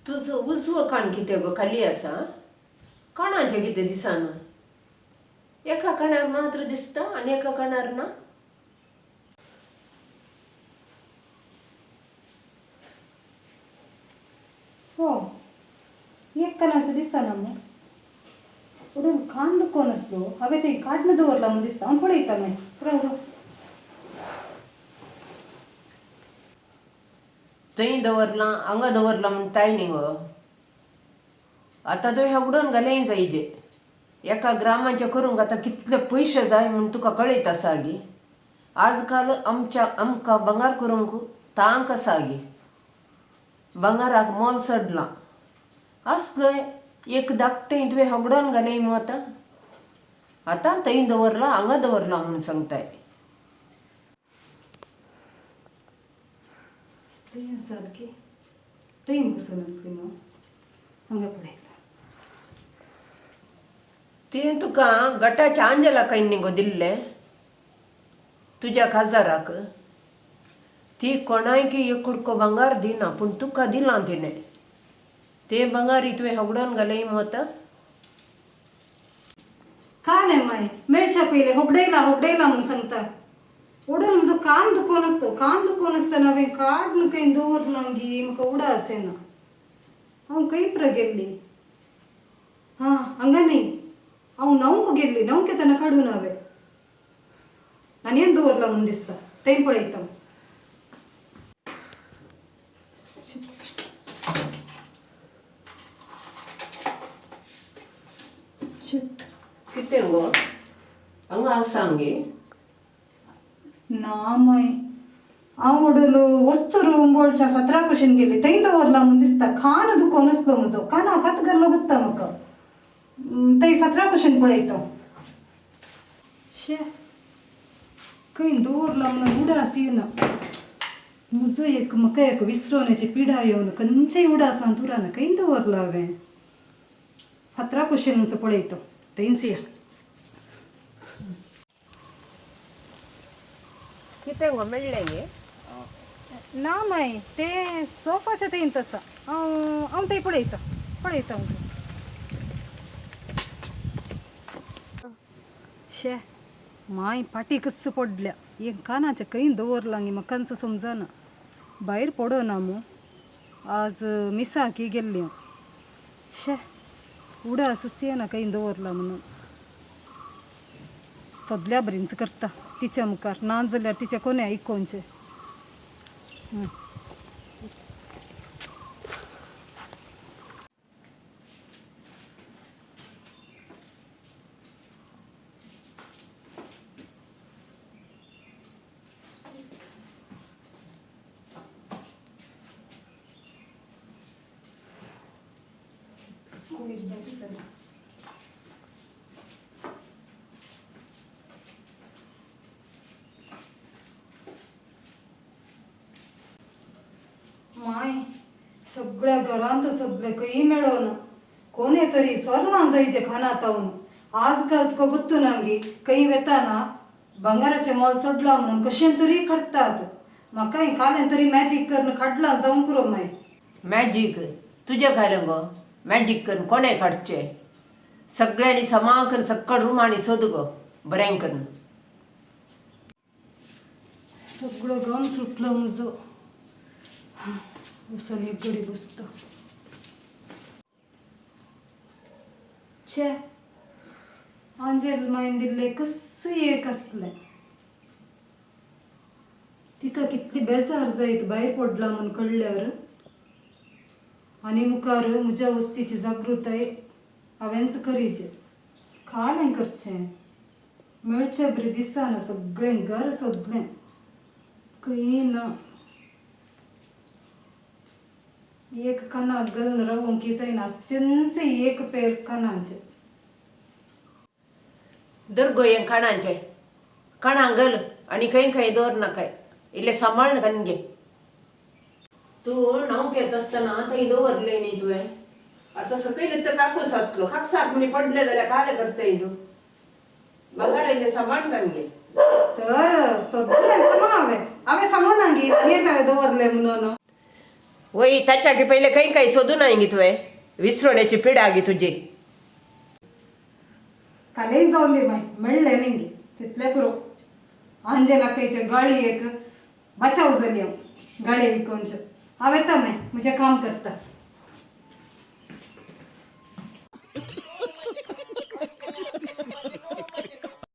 तुझं उजवं कान कितें गो खाली आसा कानाचें कितें दिसना एका कानार मात्र दिसता आनी एका कानार ना. हो एक कानाचं दिसना मग उडून कान दुखोन असलो हांवें ते काडून दवरला म्हूण दिसता हांव पळयता मागीर पुरो थंय दवरलां हांगा दवरलां म्हूण ताय न्ही गो. आतां तो ह्या उडोवन घालें जायजे एका ग्रामाचें करूंक आतां कितले पयशे जाय म्हूण तुका कळयता सागी. आजकाल आमकां भांगार करूंक तांक आसा गे. भांगाराक मोल चडलां आसलोय एक धाकटें तुवें हगडोन घालें मू आतां थंय दवरलां हांगा दवरलां म्हूण सांगताय. थंय सारकी थंय बसून आसली मग हांगा पळयता तें तुका गटाच्या आंजलाकाय न्ही गो दिल्लें तुज्या खाजाराक. ती कोणायकी एक कुडको भांगार दिना पूण तुका दिलां तिणें. तें भांगारी तुवें हगडोन घालें मू आतां. काल माय मेळच्या पयलें होगडयला म्हूण सांगता उडोन म्हजो कान दुखोन आसतना हांवें काडून खंय दवरना गी म्हाका उडास येना. हांव खंय गेल्ली हांगा न्ही हांव न्हांवूंक गेल्ली न्हांवूंक येतना काडून हांवें आनी हें दवरलां म्हूण दिसता थंय पळयता. कितें गो हांगा आसा गे. ना माय हांव उडलो वस्तू रुंबोळच्या फातरा कशेन गेली थंय दवरलां म्हूण दिसता. कान दुखोन आसलो म्हजो कानाक कात घालो गुत्ता म्हाका थंय फातरा कशेन पळयता. शे खंय दवरलां म्हणून उडास येना. म्हाका एक विसरोवण्याची पिडा येवन खंयच्याय उडासांत उरना खंय दवरलां हांवें फातरा कशेन असो पळयता थंयच या. कितें गो मेळ्ळें गे. ना माय ते सोफाच्या थंय तसा हांव थंय पळयता हांव शे माय पाटी कस पडल्या एक कानाच्या खंय दवरलां गे म्हाका समजना. भायर पडना मू आज मिसाकी गेल्ली हांव. शे उडासच येना खंय दवरलां म्हणून सोदल्या बरींच करता तिच्या मुखार ना जाल्यार तिच्या कोणे आयकोनचें. माय सगळ्या घरांत सगळे खंय मेळना कोणे तरी स्वर्णां जायचे खानात तावन. आजकाल तुका गुत्तू ना गी खंय वेताना भांगाराचें मोल चडलां म्हणून कशें तरी काडटात. म्हाकाय कालें तरी मॅजीक करून काडलां जावं पुरो माय. मॅजीक तुजें खरें गो. मॅजीक करून कोणें काडचें सगळ्यांनी समान करून सक्कळ रुमांनी सोद गो बरें करून. सगळो गम सुटलो म्हजो वचून एक घडी बसता. छे आंजेल मायन दिल्लें कस एक आसलें तिका कितली बेजार जायत भायर पडला म्हूण कळल्यार. आनी मुखार म्हज्या वस्तीची जागृताय हांवेंच करीचें कालें करचें. मेळचें बरें दिसना सगळें घर सोदलें खंय ना. एक कानाक घालून रावोंक जायना चिन्से एक पेर कानांचे. धर गो हें काणांचें काणांक घाल आनी खंय खंय दवर नाकाय इल्लें सांबाळून घालून घे. तूं न्हांवूंक येता आसतना थंय दवरलें न्ही तुवें. आतां सकयल इतलो काकूस आसलो काकसाक म्हणी पडलें जाल्यार कालें करताय तूं. भांगार इल्लें सांबाळून घालून घे. तर सगळें सांगून हांवें सांगून ना गी येत हांवें दवरलें म्हणून. वय ताच्या की पहिले काही शोधून नाही गी तुवे विसरण्याची पिढ आगी तुझी. कालेय जाऊन दे बाई म्हणले निंगे तिथले पुरो अंजला कायचे गाडी एक बचाव झाली गाडी विकूनच हांव येता माय म्हजें काम करता.